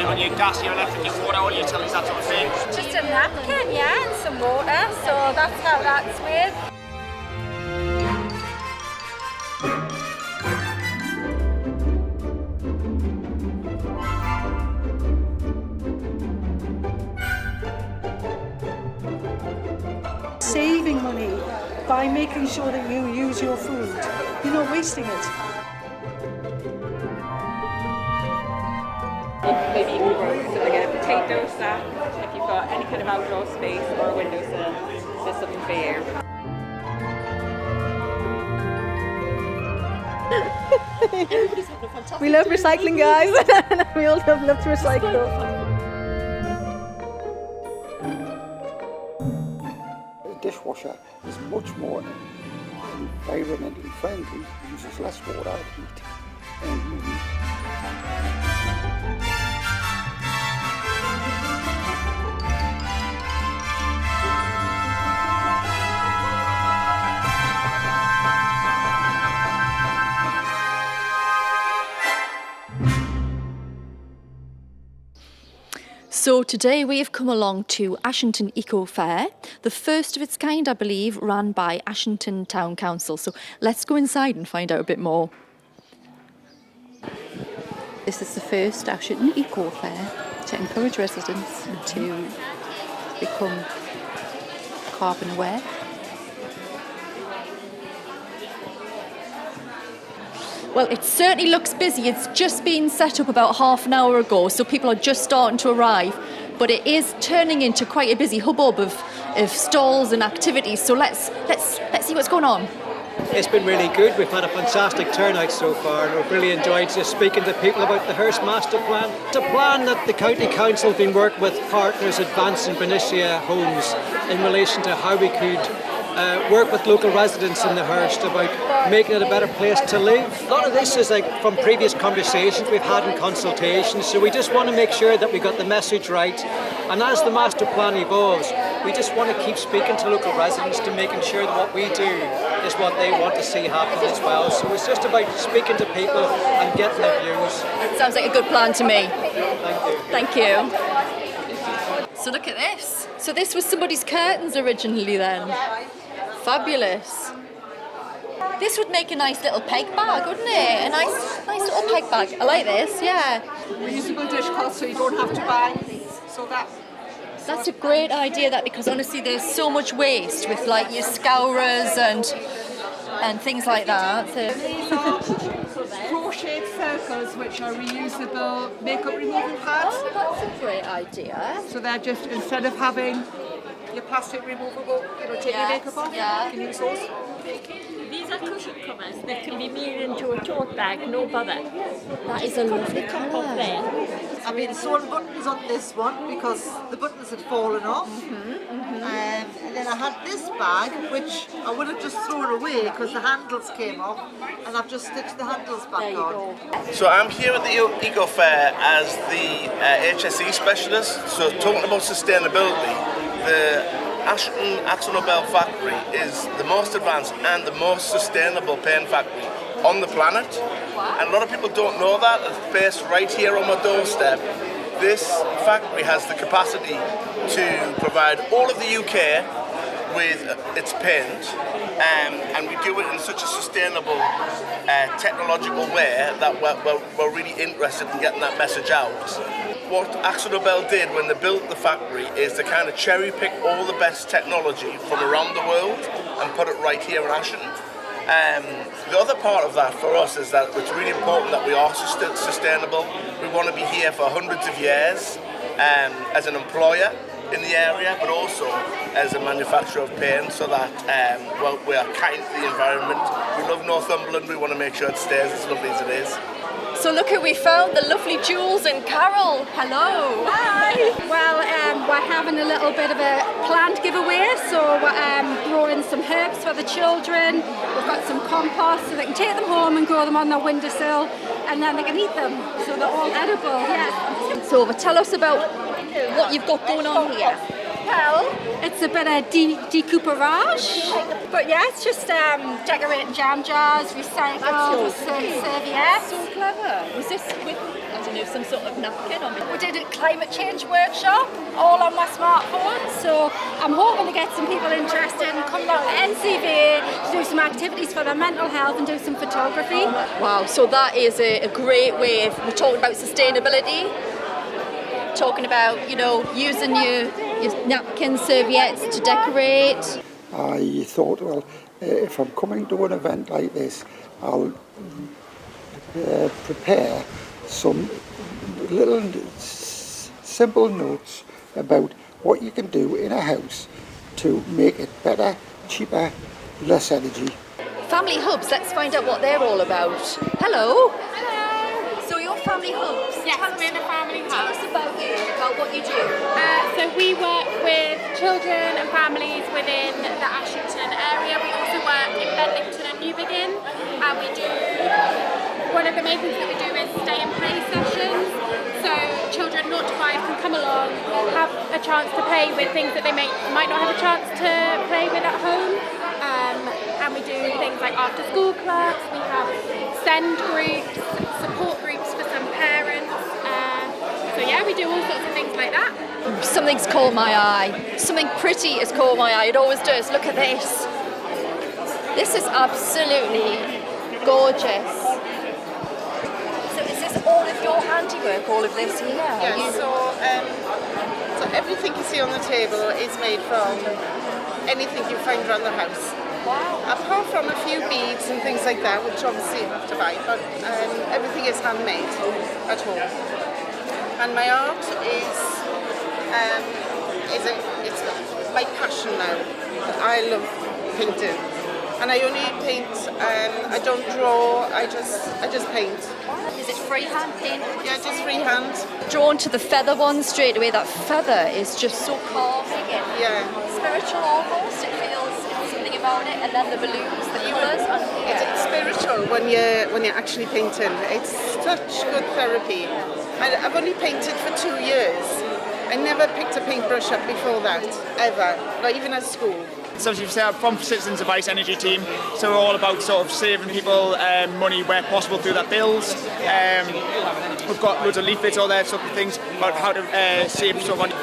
on your gas, your electric, your water, all your utilities, that sort of thing. Just a napkin, yeah, and some water, so that's how that's made. Saving money by making sure that you use your food. You're not wasting it. Maybe you can grow something like a potato sack if you've got any kind of outdoor space or a windowsill. There's something for you. We love recycling, guys. We all love to recycle. Dishwasher is much more environmentally friendly, uses less water, heat, and money. So today we have come along to Ashington Eco Fair, the first of its kind, I believe, run by Ashington Town Council. So let's go inside and find out a bit more. This is the first Ashington Eco Fair to encourage residents to become carbon aware. Well, it certainly looks busy. It's just been set up about half an hour ago, so people are just starting to arrive. But it is turning into quite a busy hubbub of stalls and activities. So let's see what's going on. It's been really good. We've had a fantastic turnout so far, and we've really enjoyed just speaking to people about the Hirst Master Plan. It's a plan that the County Council have been working with partners Advanced and Benicia Homes in relation to how we could work with local residents in the Hirst about making it a better place to live. A lot of this is like from previous conversations we've had in consultations, so we just want to make sure that we got the message right. And as the master plan evolves, we just want to keep speaking to local residents to making sure that what we do is what they want to see happen as well. So it's just about speaking to people and getting their views. It sounds like a good plan to me. Thank you. Thank you. So look at this. So this was somebody's curtains originally then. Fabulous. This would make a nice little peg bag, wouldn't it? A nice little peg bag. I like this, yeah. Reusable dishcloth so you don't have to buy. So that's a great idea, that, because honestly there's so much waste with like your scourers and things like that. These are crochet circles which are reusable makeup removal pads. Oh, that's a great idea. So they're just, instead of having your plastic removable, take your makeup off, you can use those. These are cushion covers that can be made into a tote bag, no bother. That is a lovely colour. I've been sewing buttons on this one because the buttons had fallen off. And then I had this bag, which I would have just thrown away because the handles came off, and I've just stitched the handles back on. So I'm here at the Eco Fair as the HSE specialist, so talking about sustainability. The Ashington Akzo Nobel factory is the most advanced and the most sustainable paint factory on the planet. And a lot of people don't know that. It's based right here on my doorstep. This factory has the capacity to provide all of the UK with its paint, and we do it in such a sustainable, technological way that we're really interested in getting that message out. What Akzo Nobel did when they built the factory is to kind of cherry pick all the best technology from around the world and put it right here in Ashington. The other part of that for us is that it's really important that we are sustainable. We want to be here for hundreds of years as an employer in the area, but also as a manufacturer of paint, so that we are kind to the environment. We love Northumberland, we want to make sure it stays as lovely as it is. So look who we found, the lovely Jules and Carol. Hello. Hi. Well, we're having a little bit of a planned giveaway, so we're growing some herbs for the children. We've got some compost so they can take them home and grow them on their windowsill, and then they can eat them, so they're all edible. Yeah. So tell us about what you've got going on here. Well, it's a bit of decoupage, but yeah, it's just decorating jam jars, recycled, serviettes. So clever. Was this with of some sort of napkin or We did a climate change workshop, all on my smartphone, so I'm hoping to get some people interested and come along to NCV to do some activities for their mental health and do some photography. Wow, so that is a great way of, we're talking about sustainability, talking about, you know, using your napkins, serviettes to decorate. I thought, well, if I'm coming to an event like this, I'll prepare some little simple notes about what you can do in a house to make it better, cheaper, less energy. Family hubs, let's find out what they're all about. Hello. Hello. So your family hubs. Yes, we're the family hub. Tell us about what you do. So we work with children and families within the Ashington area. We also work in Bedlington and Newbegin, and we do, one of the main things that we do is stay and play sessions. So children 0 to 5 can come along, have a chance to play with things that they might not have a chance to play with at home. And we do things like after school clubs, we have send groups, support groups for some parents. So yeah, we do all sorts of things like that. Something's caught my eye. Something pretty has caught my eye. It always does. Look at this. This is absolutely gorgeous. So is this all of your handiwork, all of this here? Yes, so everything you see on the table is made from anything you find around the house. Wow. Apart from a few beads and things like that, which obviously you have to buy, but everything is handmade at home. And my art is it's my passion now. I love painting, and I only paint. I don't draw. I just paint. Is it freehand paint? Yeah, just freehand. Drawn to the feather one straight away. That feather is just so calming and spiritual almost. It feels something about it, and then the balloons, the colours. It's spiritual when you're actually painting. It's such good therapy. I've only painted for 2 years. I never picked a paintbrush up before that, ever, not even at school. So as you've said, from Citizens Advice Energy team, so we're all about sort of saving people money where possible through their bills. We've got loads of leaflets, all that sort of things about how to save sort of money.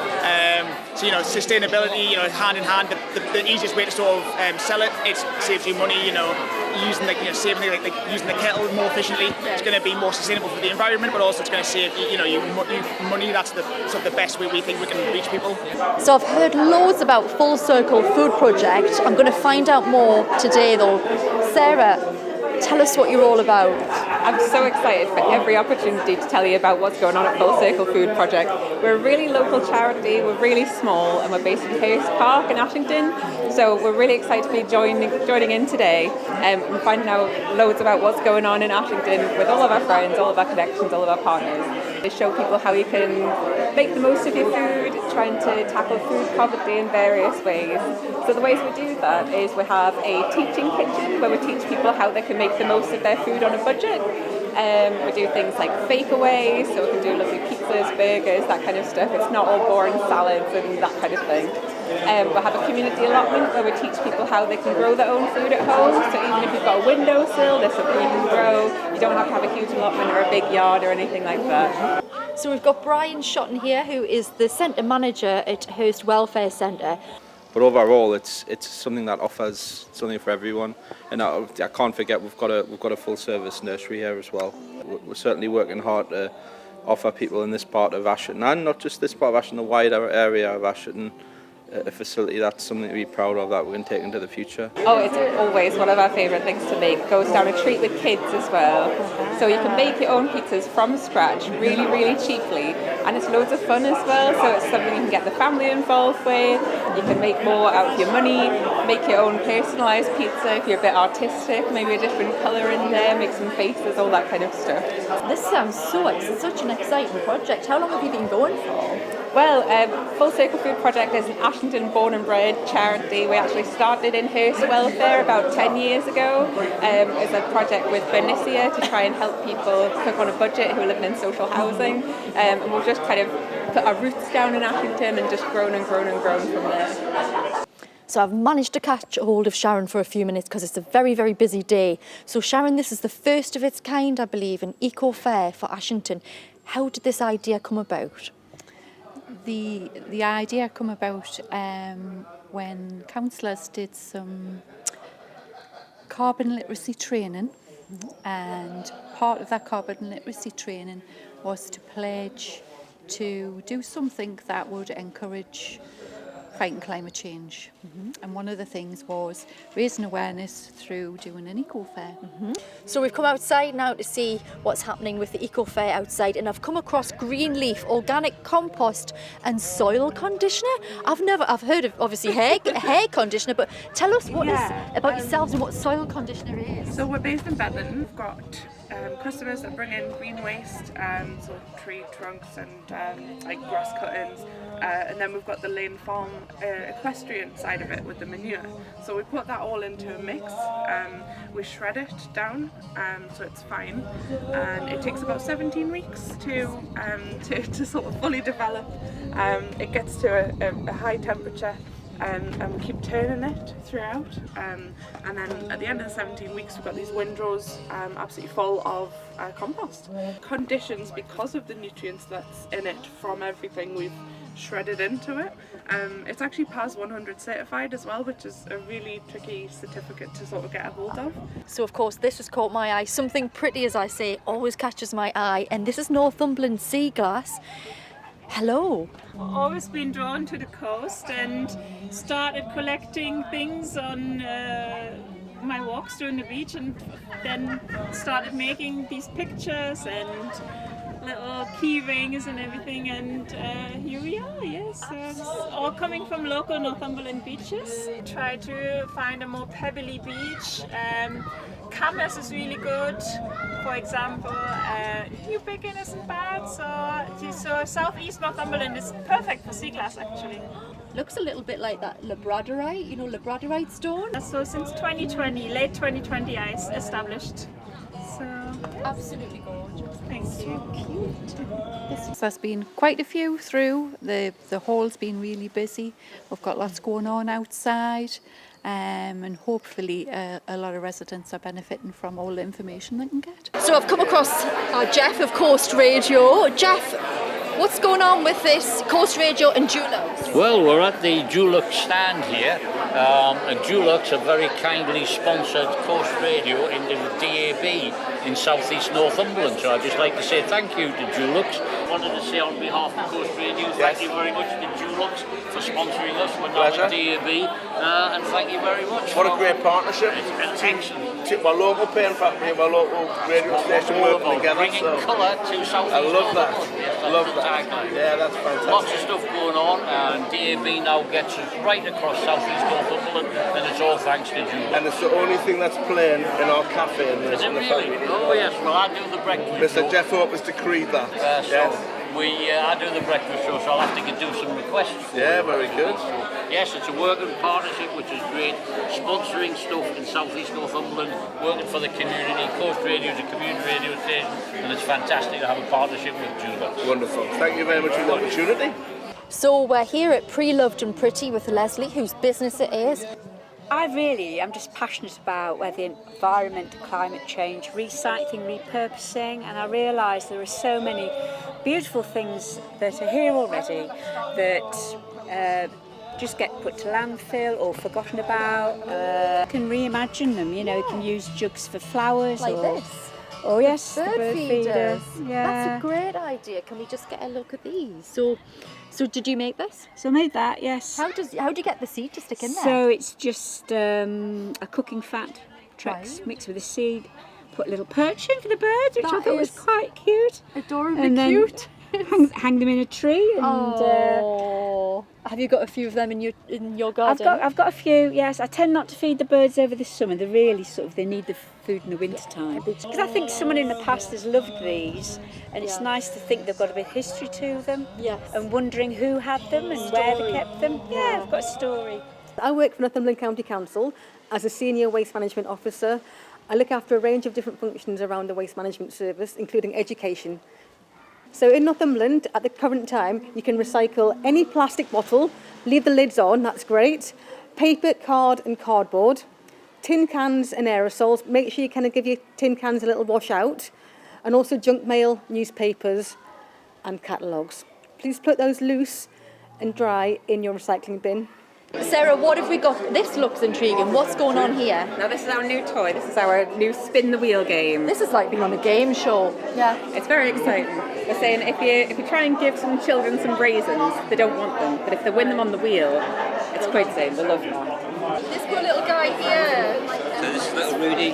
So, you know, sustainability, you know, hand in hand, the easiest way to sort of sell it, it saves you money, you know, using saving like using the kettle more efficiently. It's going to be more sustainable for the environment, but also it's going to save you money. That's the sort of the best way we think we can reach people. So I've heard loads about Full Circle Food Project. I'm going to find out more today though. Sarah, tell us what you're all about. I'm so excited for every opportunity to tell you about what's going on at Full Circle Food Project. We're a really local charity, we're really small, and we're based in Hirst Park in Ashington. So we're really excited to be joining in today and finding out loads about what's going on in Ashington with all of our friends, all of our connections, all of our partners. They show people how you can make the most of your food, trying to tackle food poverty in various ways. So the ways we do that is we have a teaching kitchen where we teach people how they can make the most of their food on a budget. We do things like fakeaways, so we can do lovely pizzas, burgers, that kind of stuff. It's not all boring salads and that kind of thing. We'll have a community allotment where we teach people how they can grow their own food at home. So even if you've got a windowsill, there's something you can grow. You don't have to have a huge allotment or a big yard or anything like that. So we've got Brian Shotton here, who is the centre manager at Hirst Welfare Center. But overall, it's something that offers something for everyone, and I can't forget we've got a full service nursery here as well. We're certainly working hard to offer people in this part of Ashington, and not just this part of Ashington, the wider area of Ashington, a facility that's something to be proud of that we can take into the future. Oh, it's always one of our favourite things to make. Goes down a treat with kids as well. So you can make your own pizzas from scratch really, really cheaply, and it's loads of fun as well. So it's something you can get the family involved with. You can make more out of your money, make your own personalised pizza if you're a bit artistic, maybe a different colour in there, make some faces, all that kind of stuff. This sounds such an exciting project. How long have you been going for? Well, Full Circle Food Project is an Ashington born and bred charity. We actually started in Hirst Welfare about 10 years ago as a project with Bernicia to try and help people cook on a budget who are living in social housing. And we've just kind of put our roots down in Ashington and just grown and grown and grown from there. So I've managed to catch hold of Sharon for a few minutes because it's a very, very busy day. So Sharon, this is the first of its kind, I believe, an Eco Fair for Ashington. How did this idea come about? The idea come about when councillors did some carbon literacy training, and part of that carbon literacy training was to pledge to do something that would encourage fighting climate change. And one of the things was raising awareness through doing an eco fair. So we've come outside now to see what's happening with the Eco Fair outside, and I've come across green leaf, organic compost and soil conditioner. I've heard of obviously hair conditioner, but tell us what is about yourselves and what soil conditioner is. So we're based in Bedlington. We've got customers that bring in green waste, so tree trunks and like grass cuttings, and then we've got the Lane Farm equestrian side of it with the manure. So we put that all into a mix, we shred it down so it's fine, and it takes about 17 weeks to sort of fully develop. It gets to a high temperature, and we keep turning it throughout, and then at the end of the 17 weeks we've got these windrows absolutely full of compost. Conditions because of the nutrients that's in it from everything we've shredded into it. It's actually PAS 100 certified as well, which is a really tricky certificate to sort of get a hold of. So of course this has caught my eye. Something pretty, as I say, always catches my eye, and this is Northumberland sea glass. Hello. Always been drawn to the coast and started collecting things on my walks during the beach, and then started making these pictures and little key rings and everything, and here we are, yes. All coming from local Northumberland beaches. Try to find a more pebbly beach. Camas is really good, for example. New Biggin isn't bad, so southeast Northumberland is perfect for sea glass actually. Looks a little bit like that labradorite, you know, labradorite stone. So since 2020, late 2020 I established. So absolutely gorgeous. Thank you. Cute. There's been quite a few through. The hall's been really busy. We've got lots going on outside. And hopefully a lot of residents are benefiting from all the information they can get. So I've come across Jeff of Coast Radio. Jeff, what's going on with this Coast Radio and Dulux? Well, we're at the Dulux stand here, and Dulux have very kindly sponsored Coast Radio in the DAB in southeast Northumberland, so I'd just like to say thank you to Dulux. I wanted to say on behalf of Coast Radio, thank you very much to Dulux for sponsoring us. We're now in DAB, and thank you very much. What a great partnership. It's excellent. My local paint factory and my local radio station working together. Bringing colour to southeast I love that. Yes, I love that. Yeah, that's fantastic. Lots of stuff going on, and DAB now gets us right across southeast Northumberland, and it's all thanks to Dulux. And it's the only thing that's playing in our cafe in the factory. Oh yes, well I do the breakfast. Mr. Jeff Hope has decreed that. Yes. I do the breakfast show, so I'll have to do some requests for you. Very good. So, yes, it's a working partnership, which is great. Sponsoring stuff in southeast Northumberland, working for the community. Coast Radio is a community radio station, and it's fantastic to have a partnership with Dulux. Wonderful. Thank you very much for the opportunity. So we're here at Pre-Loved and Pretty with Leslie, whose business it is. I'm just passionate about the environment, climate change, recycling, repurposing, and I realise there are so many beautiful things that are here already that just get put to landfill or forgotten about. You can reimagine them, you know, you can use jugs for flowers. Like or, this? Oh yes, bird feeders. Yeah. That's a great idea. Can we just get a look at these? So did you make this? So I made that, yes. How do you get the seed to stick in there? So it's just a cooking fat, mixed with the seed. Put a little perch in for the birds, which I thought was quite cute. Adorably and then cute. hang them in a tree. And, have you got a few of them in your garden? I've got a few. Yes, I tend not to feed the birds over the summer. They really they need the food in the winter time. Because I think someone in the past has loved these, and it's nice to think they've got a bit of history to them. Yes. And wondering who had them and where they kept them. Yeah, I've got a story. I work for Northumberland County Council as a senior waste management officer. I look after a range of different functions around the waste management service, including education. So in Northumberland, at the current time, you can recycle any plastic bottle, leave the lids on, that's great, paper, card and cardboard, tin cans and aerosols, make sure you kind of give your tin cans a little wash out, and also junk mail, newspapers, and catalogues. Please put those loose and dry in your recycling bin. Sarah, what have we got? This looks intriguing. What's going on here? Now this is our new toy. This is our new spin the wheel game. This is like being on a game show. Yeah, it's very exciting. We're saying if you try and give some children some raisins, they don't want them. But if they win them on the wheel, it's quite insane. They love them. This poor little guy here. So this is little Rudy.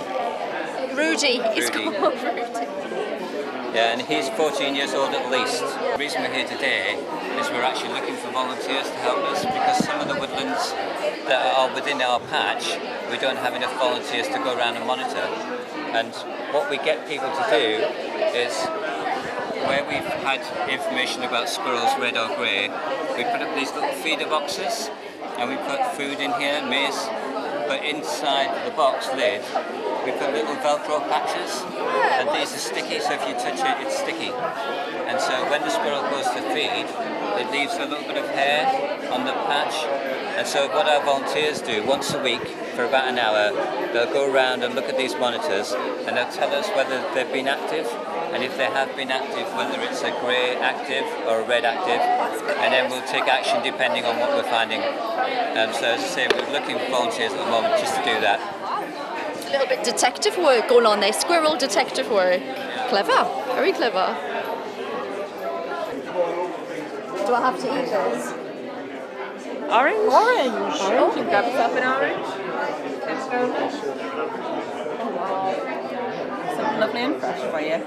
Rudy. He's Rudy. called Rudy. Yeah, and he's 14 years old at least. The reason we're here today is we're actually looking for volunteers to help us, because some of the woodlands that are within our patch, we don't have enough volunteers to go around and monitor. And what we get people to do is, where we've had information about squirrels, red or grey, we put up these little feeder boxes and we put food in here, maize, but inside the box lid we put little Velcro patches, and these are sticky, so if you touch it, it's sticky. And so when the squirrel goes to feed, it leaves a little bit of hair on the patch. And so what our volunteers do, once a week for about an hour, they'll go around and look at these monitors, and they'll tell us whether they've been active, and if they have been active, whether it's a grey active or a red active, and then we'll take action depending on what we're finding. So as I say, we're looking for volunteers at the moment just to do that. A little bit detective work going on there. Squirrel detective work. Clever. Very clever. Do I have to eat this? Orange? Orange. You can grab yourself an orange. Something lovely and fresh for you.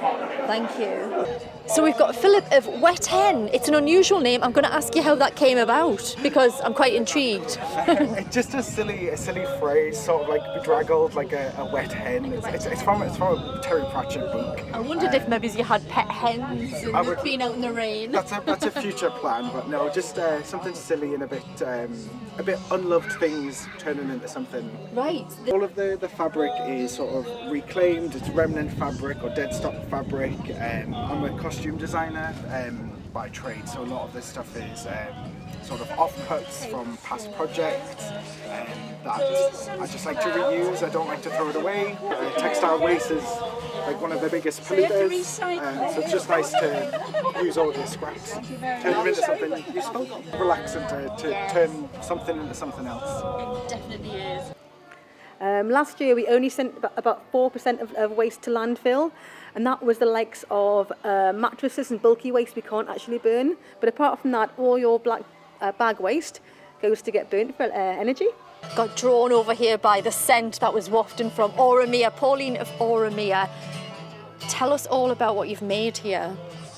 Thank you. So we've got Philip of Wet Hen. It's an unusual name. I'm going to ask you how that came about, because I'm quite intrigued. It's just a silly phrase, sort of like bedraggled, like a wet hen. It's from a Terry Pratchett book. I wondered if maybe you had pet hens and been out in the rain. That's a future plan, but no, just something silly and a bit unloved things turning into something. Right. All of the fabric is sort of reclaimed. It's remnant fabric or dead stock fabric. I'm a costume designer by trade, so a lot of this stuff is sort of offcuts from past projects that I just like to reuse. I don't like to throw it away. Textile waste is like one of the biggest polluters, so it's just nice to use all the scraps, turn them into something useful, relaxing to turn something into something else. It definitely is. Last year we only sent about 4% of waste to landfill, and that was the likes of mattresses and bulky waste we can't actually burn. But apart from that, all your black bag waste goes to get burnt for energy. Got drawn over here by the scent that was wafting from Oramea. Pauline of Oramea, tell us all about what you've made here.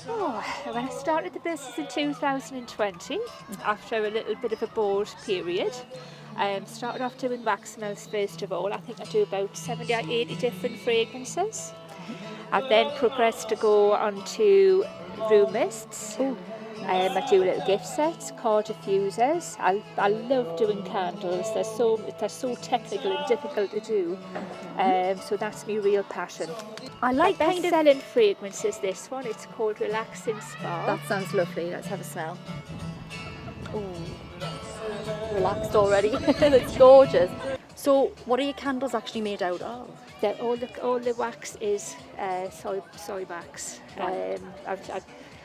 Oh, when I started the business in 2020, after a little bit of a bored period, started off doing wax smells first of all. I think I do about 70 or 80 different fragrances. I then progressed to go on to room mists. I do little gift sets, car diffusers. I love doing candles. They're so technical and difficult to do. So that's my real passion. I like kind of selling fragrances. This one, it's called Relaxing Spa. That sounds lovely. Let's have a smell. Ooh. Relaxed already. That's gorgeous. So, what are your candles actually made out of? All the wax is soy wax.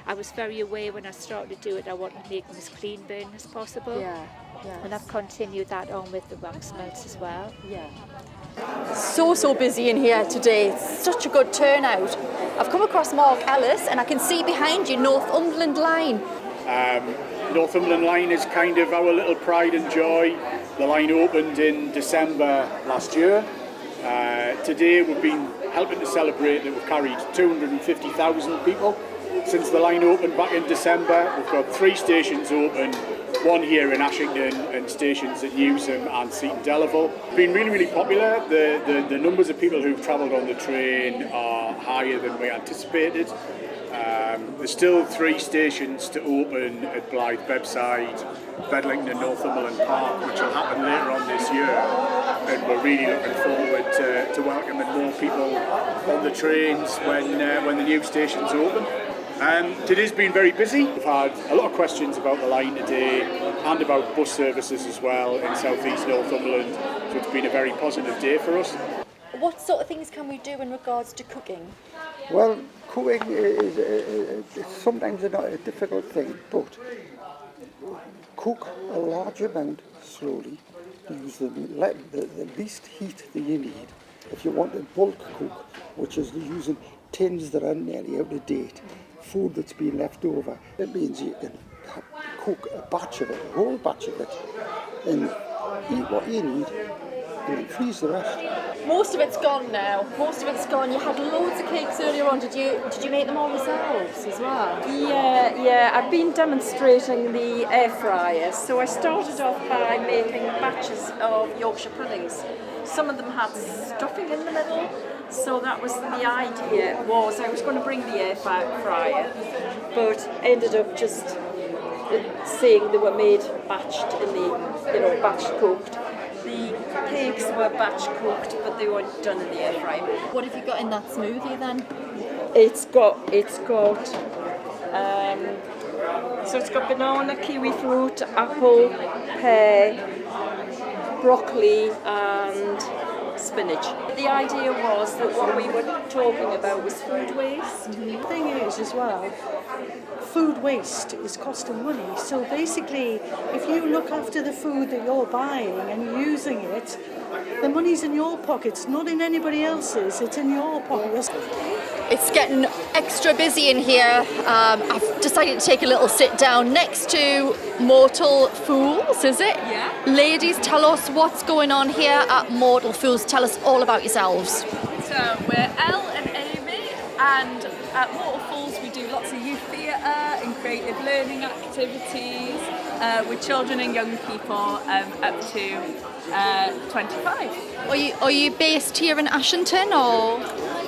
I was very aware when I started to do it, I wanted to make them as clean burn as possible. Yeah. And I've continued that on with the wax melts as well. Yeah. So busy in here today. It's such a good turnout. I've come across Mark Ellis, and I can see behind you Northumberland Line. Northumberland Line is kind of our little pride and joy. The line opened in December last year. Today we've been helping to celebrate that we've carried 250,000 people since the line opened back in December. We've got 3 stations open, one here in Ashington and stations at Newsham and Seaton Delaval. It's been really popular. The numbers of people who've travelled on the train are higher than we anticipated. There's still 3 stations to open at Blythe, Bebbside, Bedlington and Northumberland Park, which will happen later on this year, and we're really looking forward to welcoming more people on the trains when the new stations open. Today's been very busy. We've had a lot of questions about the line today and about bus services as well in South East Northumberland, so it's been a very positive day for us. what sort of things can we do in regards to cooking? Well, cooking is sometimes not a difficult thing, but cook a large amount slowly. Use the least heat that you need. If you want a bulk cook, which is using tins that are nearly out of date, food that's been left over, it means you can cook a batch of it, a whole batch of it, and eat what you need, and then freeze the rest. Most of it's gone now. Most of it's gone. You had loads of cakes earlier on. Did you make them all yourselves as well? Yeah, I've been demonstrating the air fryers. So I started off by making batches of Yorkshire puddings. Some of them had stuffing in the middle, so that was the idea. Was I was going to bring the air fryer, but ended up just saying they were made batched in the batch cooked. The cakes were batch cooked, but they weren't done in the air fryer. What have you got in that smoothie then? It's got banana, kiwi fruit, apple, pear, broccoli and spinach. The idea was that what we were talking about was food waste. The thing is as well, food waste is costing money. So basically, if you look after the food that you're buying and using it, the money's in your pockets, not in anybody else's, it's in your pockets. It's getting extra busy in here. I've decided to take a little sit down next to Mortal Fools, is it? Yeah. Ladies, tell us what's going on here at Mortal Fools. Tell us all about yourselves. So we're Elle and Amy, and at Mortal Fools we do lots of youth theatre and creative learning activities with children and young people up to 25. Are you based here in Ashington or?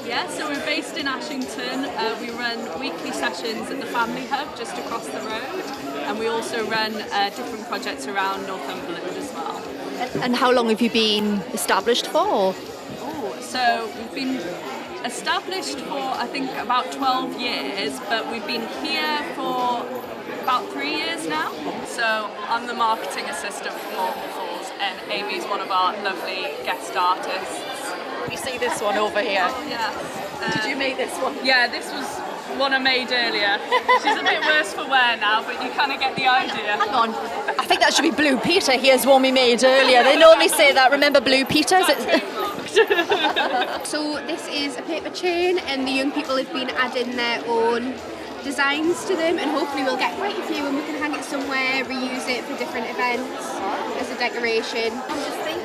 Yeah, so we're based in Ashington. We run weekly sessions at the Family Hub just across the road, and we also run different projects around Northumberland as well. And how long have you been established for? So we've been established for I think about 12 years, but we've been here for about 3 years now. So I'm the marketing assistant for Mortal Fools, and Amy's one of our lovely guest artists. You see this one over here? Yeah. Did you make this one? Yeah, this was one I made earlier. She's a bit worse for wear now, but you kind of get the idea. Hang on. I think that should be Blue Peter. Here's one we made earlier. They normally say that. Remember Blue Peter? So this is a paper chain, and the young people have been adding their own designs to them, and hopefully we'll get quite a few and we can hang it somewhere, reuse it for different events as a decoration. I'm just thinking.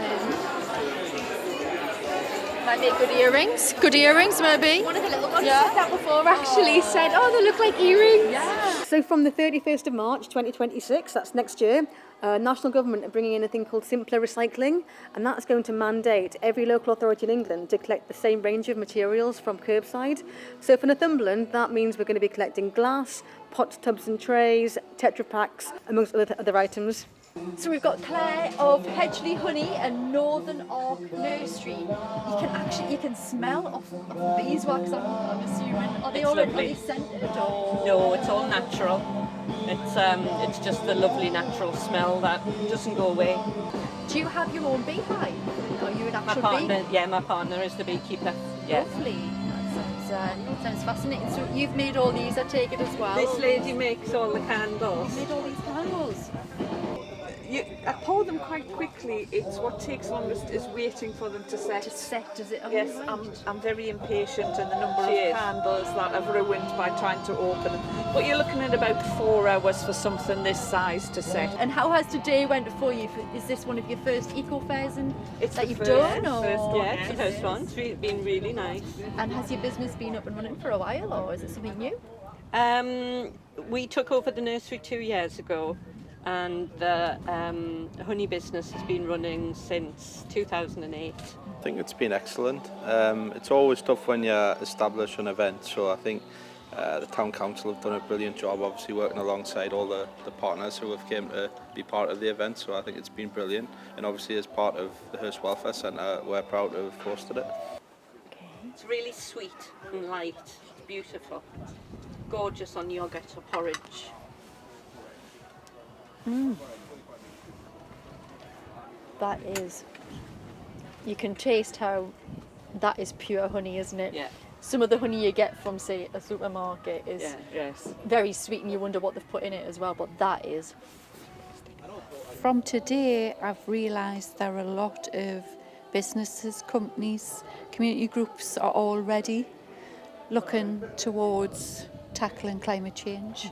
Might make good earrings. Good earrings, maybe. One of the little ones said that before, actually said, oh, they look like earrings. Yeah. So from the 31st of March 2026, that's next year, national government are bringing in a thing called simpler recycling, and that's going to mandate every local authority in England to collect the same range of materials from curbside. So for Northumberland, that means we're going to be collecting glass, pots, tubs and trays, Tetra Packs, amongst other items. So we've got Claire of Hedgley Honey and Northern Ark Nursery. You can smell off the beeswax, I'm assuming. Are they all honey scented or? No, it's all natural. It's just the lovely natural smell that doesn't go away. Do you have your own beehive? Are you an actual partner, yeah, my partner is the beekeeper. Yeah. Lovely. That sounds fascinating. So you've made all these, I take it, as well? This lady makes all the candles. You made all these candles? I pour them quite quickly. It's what takes longest is waiting for them to set. To set, does it? Yes, I'm very impatient, and the number of candles that I've ruined by trying to open them. But you're looking at about 4 hours for something this size to set. And how has today went for you? Is this one of your first eco fairs that you've done? Or? Yeah, it's the first one. It's been really nice. And has your business been up and running for a while, or is it something new? We took over the nursery 2 years ago. And the honey business has been running since 2008. I think it's been excellent. It's always tough when you establish an event, so I think the Town Council have done a brilliant job, obviously working alongside all the partners who have came to be part of the event, so I think it's been brilliant. And obviously as part of the Hirst Welfare Center, we're proud to have hosted it. It's really sweet and light, it's beautiful. Gorgeous on yoghurt or porridge. That is, you can taste how that is pure honey, isn't it? Yeah. Some of the honey you get from, say, a supermarket is Yes. very sweet, and you wonder what they've put in it as well, but that is. From today, I've realised there are a lot of businesses, companies, community groups are already looking towards tackling climate change.